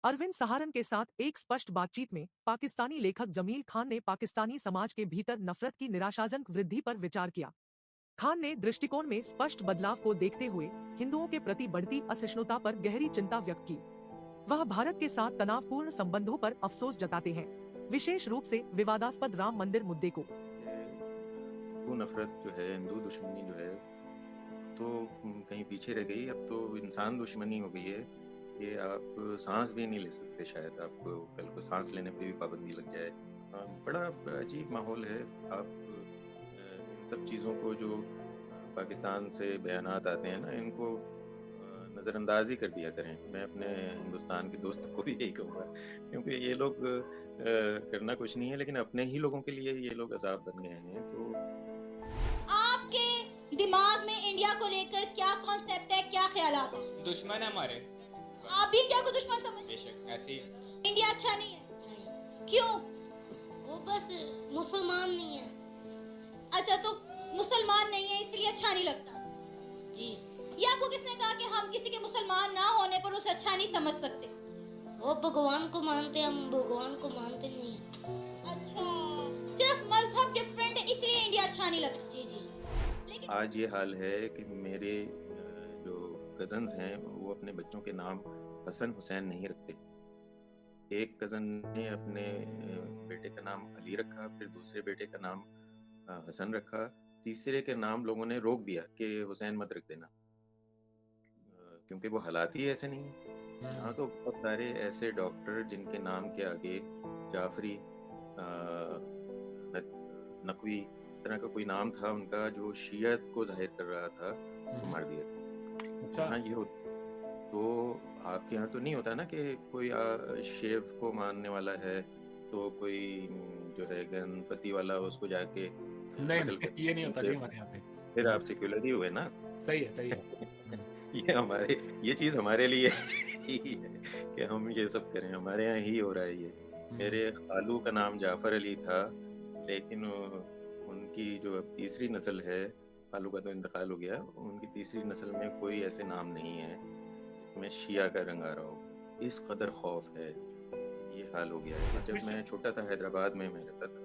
अरविंद सहारन के साथ एक स्पष्ट बातचीत में पाकिस्तानी लेखक जमील खान ने पाकिस्तानी समाज के भीतर नफरत की निराशाजनक वृद्धि पर विचार किया। खान ने दृष्टिकोण में स्पष्ट बदलाव को देखते हुए हिंदुओं के प्रति बढ़ती असहिष्णुता पर गहरी चिंता व्यक्त की। वह भारत के साथ तनावपूर्ण संबंधों पर अफसोस जताते हैं, विशेष रूप से विवादास्पद राम मंदिर मुद्दे को। हिंदू नफरत जो है, हिंदू दुश्मनी जो है तो कहीं पीछे रह गई। अब तो इंसान दुश्मनी हो गई है कि आप सांस भी नहीं ले सकते। शायद आपको कल को सांस लेने पे भी पाबंदी लग जाए। बड़ा अजीब माहौल है। आप इन सब चीज़ों को जो पाकिस्तान से बयानात आते हैं ना, इनको नज़रअंदाज ही कर दिया करें। मैं अपने हिंदुस्तान के दोस्तों को भी यही कहूँगा, क्योंकि ये लोग करना कुछ नहीं है, लेकिन अपने ही लोगों के लिए ये लोग अज़ाब बन गए हैं। तो आपके दिमाग में इंडिया को लेकर क्या कॉन्सेप्ट है, क्या ख्यालात है? दुश्मन है हमारे। आप भी इंडिया को दुश्मन समझते? बेशक ऐसी इंडिया अच्छा नहीं है? क्यों? वो बस मुसलमान नहीं है। अच्छा, तो मुसलमान नहीं है इसलिए अच्छा नहीं लगता जी। ये आपको किसने कहा कि हम किसी के मुसलमान ना होने पर उसे अच्छा नहीं समझ सकते? वो भगवान को मानते, हम भगवान को मानते नहीं है। अच्छा, सिर्फ मजहब डिफरेंट है इसलिए इंडिया अच्छा नहीं लगता? जी जी। लेकिन आज ये हाल है कि मेरे जो कज़न्स हैं वो अपने बच्चों के नाम हसन हुसैन नहीं रखते। एक कज़न ने अपने बेटे का नाम अली रखा, फिर दूसरे बेटे का नाम हसन रखा, तीसरे के नाम लोगों ने रोक दिया कि हुसैन मत रख देना, क्योंकि वो हालात ही ऐसे नहीं है। यहाँ तो बहुत सारे ऐसे डॉक्टर जिनके नाम के आगे जाफरी, नकवी, इस तरह का कोई नाम था उनका जो शियत को जाहिर कर रहा था, तो मार दिया। अच्छा। यहाँ ये होता। तो आपके यहाँ तो नहीं होता ना कि कोई शिव को मानने वाला है तो कोई जो है गणपति वाला उसको जाके नहीं कत्ल नहीं, कर, ये नहीं होता जी हमारे यहाँ पे। फिर आप सेक्युलर ही हुए ना। सही है, सही है। ये चीज हमारे लिए ही है कि हम ये सब करें। हमारे यहाँ ही हो रहा है ये। मेरे खालू का नाम जाफर अली था, लेकिन उनकी जो अब तीसरी नस्ल है, खालू का तो इंतकाल हो गया, उनकी तीसरी नस्ल में कोई ऐसे नाम नहीं है जिसमें शिया का रंग आ रहा हो। इस कदर खौफ है, ये हाल हो गया है। जब मैं छोटा था, हैदराबाद में मैं रहता था,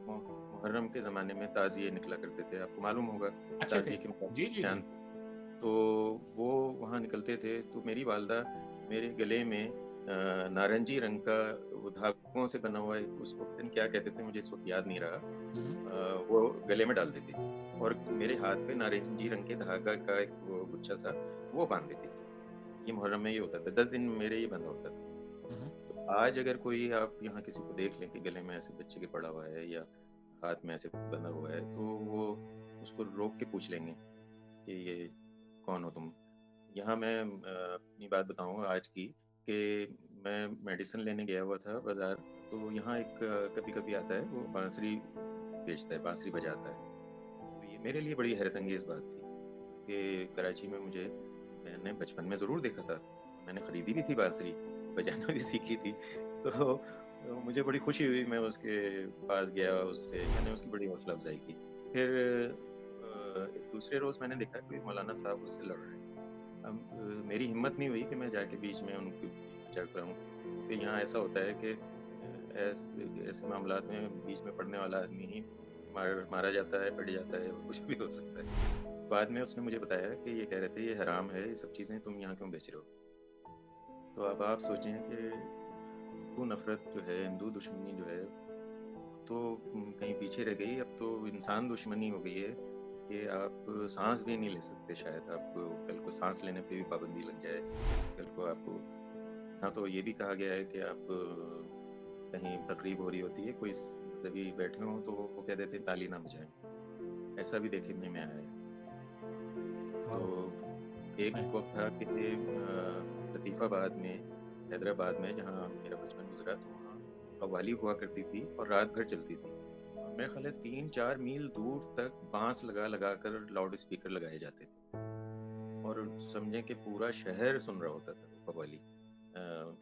मुहर्रम के ज़माने में ताज़िए निकला करते थे, आपको मालूम होगा अच्छे से। ताज़िए के जी जी जी। तो वो वहाँ निकलते थे। तो मेरी वालदा मेरे गले में नारंगी रंग का वो धागों से बना हुआ एक, उसको पता नहीं क्या कहते थे, मुझे इस वक्त याद नहीं रहा, वो गले में डाल देती थी और मेरे हाथ पे नारंगी रंग के धागा का एक वो गुच्छा सा वो बांध देती थी। ये मुहर्रम में ये होता था, 10 दिन मेरे ये बंधा होता था। तो आज अगर कोई आप यहाँ किसी को देख लें कि गले में ऐसे बच्चे के पड़ा हुआ है या हाथ में ऐसे बंधा हुआ है, तो वो उसको रोक के पूछ लेंगे कि ये कौन हो तुम। यहाँ मैं अपनी बात बताऊँ आज की, कि मैं मेडिसिन लेने गया हुआ था बाज़ार। तो यहाँ एक कभी-कभी आता है, वो बांसुरी बेचता है, बांसुरी बजाता है। तो ये मेरे लिए बड़ी हैरत अंगेज़ बात थी कि कराची में मैंने बचपन में ज़रूर देखा था, मैंने खरीदी भी थी बांसुरी, बजाना भी सीखी थी। तो मुझे बड़ी खुशी हुई, मैं उसके पास गया, उससे मैंने उसकी बड़ी हौसला अफ़ज़ाई की। फिर दूसरे रोज़ मैंने देखा कोई मौलाना साहब उससे लड़ रहे हैं। अब मेरी हिम्मत नहीं हुई कि मैं जाके बीच में उनकी बचा कराऊँ, क्योंकि यहाँ ऐसा होता है कि ऐसे मामलात में बीच में पड़ने वाला आदमी ही मारा जाता है, पिट जाता है, कुछ भी हो सकता है। बाद में उसने मुझे बताया कि ये कह रहे थे ये हराम है, ये सब चीज़ें तुम यहाँ क्यों बेच रहे हो? तो अब आप सोचें कि हिंदू नफ़रत जो है, हिंदू दुश्मनी जो है तो कहीं पीछे रह गई। अब तो इंसान दुश्मनी हो गई है कि आप सांस भी नहीं ले सकते। शायद आपको कल को सांस लेने पे भी पाबंदी लग जाए। कल को आपको, हाँ, तो ये भी कहा गया है कि आप कहीं तकरीब हो रही होती है, कोई मजहबी बैठे हों तो वो कह देते हैं ताली ना बजाएं। ऐसा भी देखने में आया है। तो एक वक्त था कि लतीफ़ाबाद में, हैदराबाद में, जहाँ मेरा बचपन गुजरा, तो वहाँ कव्वाली हुआ करती थी और रात भर चलती थी। मेरा ख्याल है 3-4 मील दूर तक बांस लगा कर लाउड स्पीकर लगाए जाते थे और समझे कि पूरा शहर सुन रहा होता था वो कव्वाली।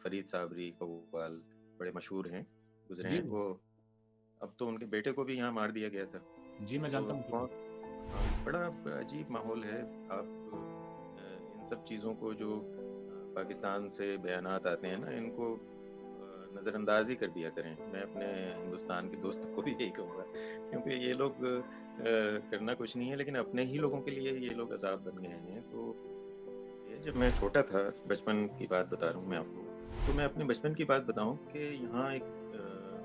फरीद साबरी कव्वाल बड़े मशहूर हैं, गुजरे जी हैं वो। अब तो उनके बेटे को भी यहाँ मार दिया गया था। जी, मैं तो जानता हूँ। बहुत बड़ा अजीब माहौल है। आप इन सब चीज़ों को जो पाकिस्तान से बयानात आते हैं ना, इनको नज़रअंदाज ही कर दिया करें। मैं अपने हिंदुस्तान के दोस्तों को भी यही कहूँगा, क्योंकि ये लोग करना कुछ नहीं है, लेकिन अपने ही लोगों के लिए ये लोग अज़ाब बन गए हैं। तो ये जब मैं छोटा था, बचपन की बात बता रहा हूँ मैं आपको, तो मैं अपने बचपन की बात बताऊँ कि यहाँ एक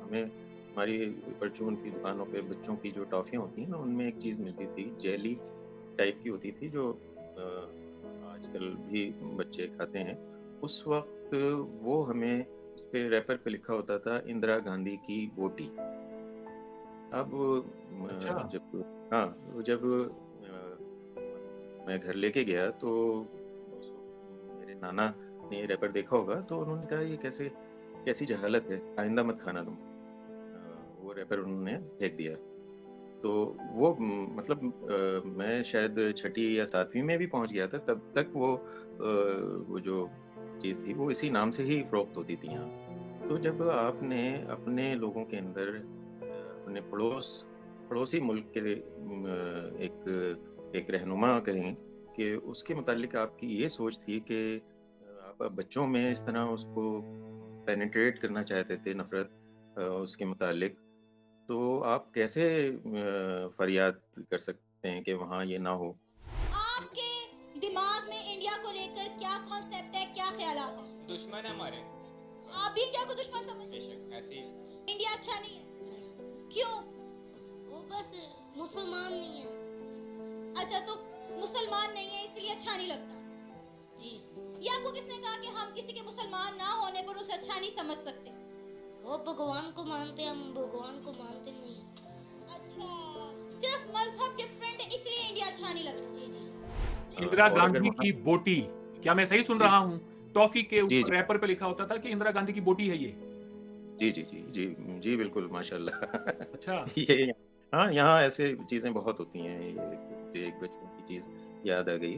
हमें हमारी परचून की दुकानों पे बच्चों की जो टॉफ़ियाँ होती हैं ना, उनमें एक चीज़ मिलती थी, जेली टाइप की होती थी, जो आजकल भी बच्चे खाते हैं। उस वक़्त वो हमें उसपे रैपर पे लिखा होता था, इंदिरा गांधी की बोटी। अब अच्छा। जब हाँ, वो जब मैं घर लेके गया तो उस वक़्त मेरे नाना ने ये रैपर देखा होगा, तो उन्होंने कहा, ये कैसी जहालत है, आइंदा मत खाना तुम। वो रैपर उन्होंने फेंक दिया। तो वो मतलब मैं शायद छठी या 7वीं में भी पहुँच गया था, तब तक वो जो चीज़ थी वो इसी नाम से ही फ़रोख्त होती थी यहाँ। तो जब आपने अपने लोगों के अंदर अपने पड़ोसी मुल्क के एक रहनुमा कहें कि उसके मुतालिक आपकी ये सोच थी कि आप बच्चों में इस तरह उसको पेनिट्रेट करना चाहते थे, नफ़रत उसके मुतालिक, तो आप कैसे फरियाद कर सकते हैं कि वहाँ ये ना हो? आपके दिमाग में इंडिया को लेकर क्या कॉन्सेप्ट है, क्या ख्यालात है? दुश्मन है हमारे। आप भी इंडिया को दुश्मन समझते हैं? बेशक ऐसे ही है। इंडिया अच्छा नहीं है, क्यों? वो बस मुसलमान नहीं है। अच्छा, तो मुसलमान नहीं है इसलिए अच्छा नहीं लगता। जी, ये आपको किसने कहा कि हम किसी के मुसलमान ना होने पर उसे अच्छा नहीं समझ सकते? वो भगवान को मानते, हम भगवान को मानते नहीं है। अच्छा, सिर्फ मजहब डिफरेंट है इसलिए इंडिया अच्छा नहीं लगता। जी जी। इंदिरा और अगर गांधी वहाँ की बोटी, क्या मैं सही सुन जी, रहा हूँ? टॉफी के जी, ऊपर जी। रैपर पे लिखा होता था कि इंदिरा गांधी की बोटी है ये। जी, जी, जी, जी, जी, बिल्कुल माशाल्लाह। अच्छा। ये हाँ, यहाँ ऐसे चीज़ें बहुत होती हैं, ये मुझे एक बचपन की चीज़ याद आ गई।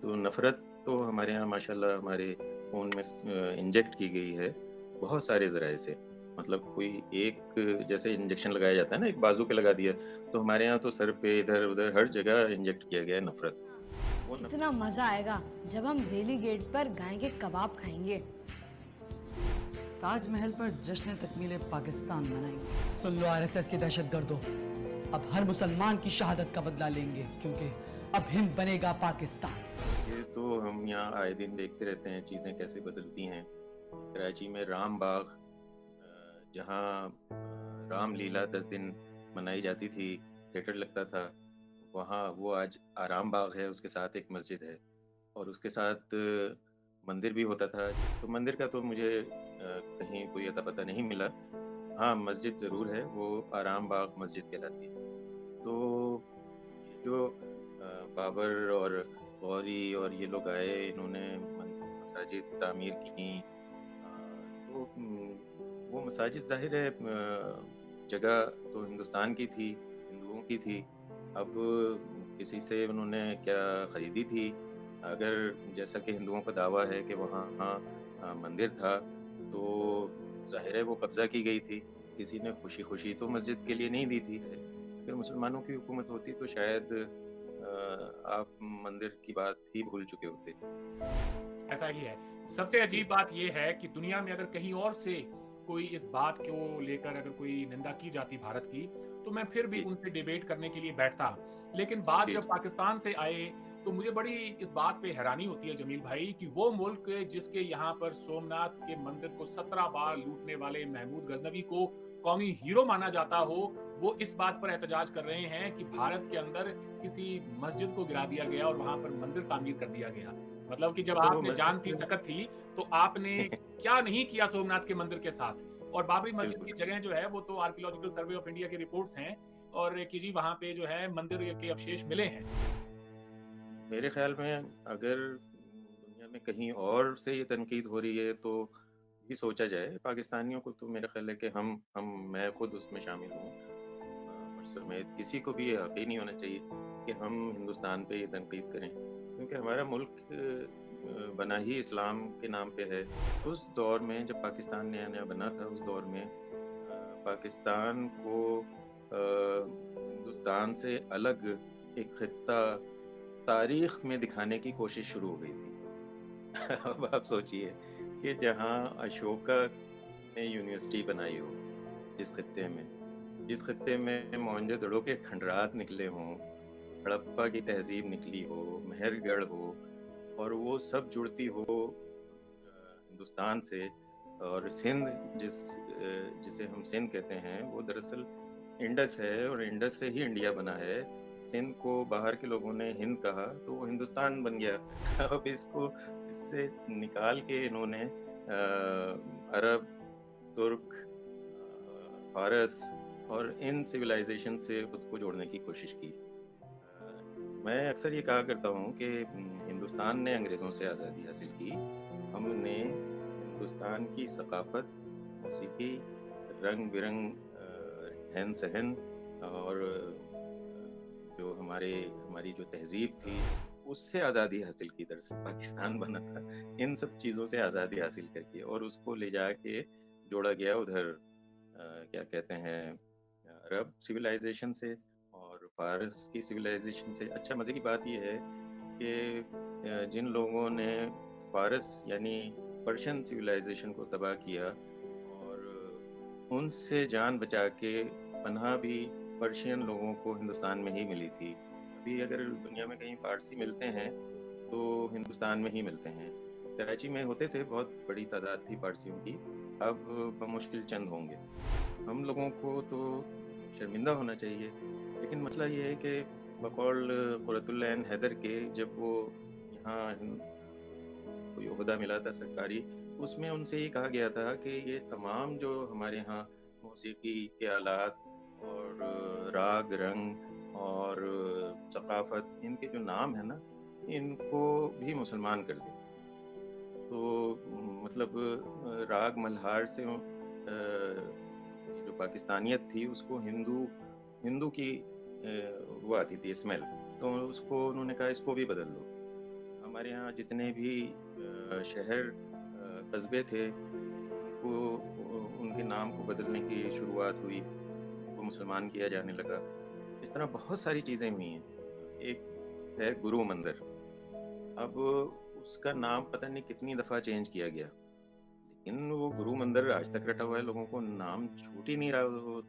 तो नफ़रत तो हमारे यहाँ माशाल्लाह हमारे खून में इंजेक्ट की गई है, बहुत सारे ज़राए से। मतलब कोई एक जैसे इंजेक्शन लगाया जाता है ना, एक बाजू पे लगा दिया, तो हमारे यहाँ तो सर पे, इधर-उधर हर जगह इंजेक्ट किया गया है नफ़रत। वो कितना मजा आएगा जब हम दिल्ली गेट पर गाय के कबाब खाएंगे। ताजमहल पर जश्न तकमील पाकिस्तान मनाएंगे। सुन लो आरएसएस के दहशतगर्दों, अब हर मुसलमान की शहादत का बदला लेंगे, क्योंकि अब हिंद बनेगा पाकिस्तान। ये तो हम यहाँ आए दिन देखते रहते हैं चीज़ें कैसे बदलती हैं। कराची में राम बाग, जहाँ रामलीला 10 दिन मनाई जाती थी, थिएटर लगता था, वहाँ वो आज आराम बाग है, उसके साथ एक मस्जिद है और उसके साथ मंदिर भी होता था। तो मंदिर का तो मुझे कहीं कोई अता पता नहीं मिला। हाँ, मस्जिद ज़रूर है, वो आराम बाग मस्जिद कहलाती है। तो ये जो बाबर और गौरी और ये लोग आए, इन्होंने मसाजिद तामीर की। तो वो मसाजिद ज़ाहिर है जगह तो हिंदुस्तान की थी, हिंदुओं की थी। अब किसी से उन्होंने क्या खरीदी थी? अगर जैसा कि हिंदुओं का दावा है कि वहाँ मंदिर था, तो ज़ाहिर है वो कब्ज़ा की गई थी। किसी ने खुशी-खुशी तो मस्जिद के लिए नहीं दी थी। अगर मुसलमानों की हुकूमत होती तो शायद आप मंदिर की बात ही भूल चुके होते। ऐसा ही है। सबसे जी, अजीब बात ये है कि दुनिया में अगर कहीं और से कोई इस बात को लेकर अगर कोई निंदा की जाती भारत की, तो मैं फिर भी जी, उनसे डिबेट करने के लिए बैठता। लेकिन बात जी, जब जी। पाकिस्तान से आए, तो मुझे बड़ी इस बात पे हैरानी होती है जमील भाई कि वो मुल्क जिसके यहाँ पर सोमनाथ के मंदिर को 17 बार लूटने वाले महमूद गजनवी को कौमी हीरो माना जाता हो, वो इस बात पर एहतजाज कर रहे हैं कि भारत के अंदर किसी मस्जिद को गिरा दिया गया और वहाँ पर मंदिर तामीर कर दिया गया। मतलब कि जब अगर वो आप में जान थी, मस्जिद सकत थी, तो आपने क्या नहीं किया सोमनाथ के मंदिर के साथ। और बाबरी मस्जिद बिल्कुल। की जगह जो है वो तो आर्कियोलॉजिकल सर्वे ऑफ इंडिया की रिपोर्ट्स हैं और कि जी वहाँ पे जो है मंदिर के अवशेष मिले हैं। मेरे ख़्याल में अगर दुनिया में कहीं और से ये तनकीद हो रही है तो ये सोचा जाए, पाकिस्तानियों को तो मेरा ख़्याल है कि हम मैं खुद उसमें शामिल हूँ, और समेत किसी को भी ये हक़ ही नहीं होना चाहिए कि हम हिंदुस्तान पे ये तनकीद करें। क्योंकि हमारा मुल्क बना ही इस्लाम के नाम पे है। उस दौर में जब पाकिस्तान नया-नया बना था, उस दौर में पाकिस्तान को हिंदुस्तान से अलग एक ख़ित्ता तारीख़ में दिखाने की कोशिश शुरू हो गई थी। अब आप सोचिए कि जहाँ अशोका ने यूनिवर्सिटी बनाई हो, जिस खित्ते में जिस खित्ते में मोहनजोदड़ो के खंडरात निकले हों, हड़प्पा की तहजीब निकली हो, मेहरगढ़ हो, और वो सब जुड़ती हो हिंदुस्तान से। और सिंध जिसे हम सिंध कहते हैं, वो दरअसल इंडस है, और इंडस से ही इंडिया बना है। सिंध को बाहर के लोगों ने हिंद कहा तो वो हिंदुस्तान बन गया। अब इससे निकाल के इन्होंने अरब, तुर्क, फारस और इन सिविलाइजेशन से खुद को जोड़ने की कोशिश की। मैं अक्सर ये कहा करता हूँ कि हिंदुस्तान ने अंग्रेज़ों से आज़ादी हासिल की। हमने हिंदुस्तान की सकाफ़त, मौसीकी, रंग-बिरंग रहन-सहन और जो हमारी जो तहज़ीब थी, उससे आज़ादी हासिल की। दरअसल पाकिस्तान बना था इन सब चीज़ों से आज़ादी हासिल करके, और उसको ले जाके जोड़ा गया उधर क्या कहते हैं, अरब सिविलाइजेशन से और फारस की सिविलाइजेशन से। अच्छा, मज़े की बात ये है कि जिन लोगों ने फारस यानी पर्शियन सिविलाइजेशन को तबाह किया, और उनसे जान बचा के पनाह भी पर्शियन लोगों को हिंदुस्तान में ही मिली थी। अभी अगर दुनिया में कहीं पारसी मिलते हैं तो हिंदुस्तान में ही मिलते हैं। कराची में होते थे, बहुत बड़ी तादाद थी पारसियों की, अब बमुश्किल चंद होंगे। हम लोगों को तो शर्मिंदा होना चाहिए, लेकिन मसला ये है कि बकौल कुरतुल ऐन हैदर के, जब वो यहाँ कोई ओहदा मिला था सरकारी, उसमें उनसे ये कहा गया था कि ये तमाम जो हमारे यहाँ मौसीकी के आलात और राग रंग और सकाफत, इनके जो नाम है ना, इनको भी मुसलमान कर दें। तो मतलब राग मल्हार से ये जो पाकिस्तानियत थी, उसको हिंदू हिंदू की वो आती थी स्मेल, तो उसको उन्होंने कहा इसको भी बदल दो। हमारे यहाँ जितने भी शहर कस्बे थे, उनको उनके नाम को बदलने की शुरुआत हुई, उनको मुसलमान किया जाने लगा। इस तरह बहुत सारी चीज़ें हुई हैं। एक है गुरु मंदिर, अब उसका नाम पता नहीं कितनी दफ़ा चेंज किया गया, लेकिन वो गुरु मंदिर आज तक रटा हुआ है, लोगों को नाम छूट ही नहीं रहा। वो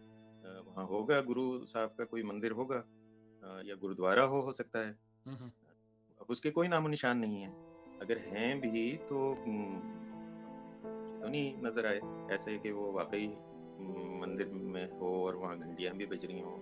वहाँ होगा, गुरु साहब का कोई मंदिर होगा, या गुरुद्वारा हो सकता है। अब उसके कोई नामो निशान नहीं है। अगर हैं भी तो मुझे तो नहीं नज़र आए ऐसे कि वो वाक़ई मंदिर में हो और वहाँ घंटियाँ भी बज रही हों।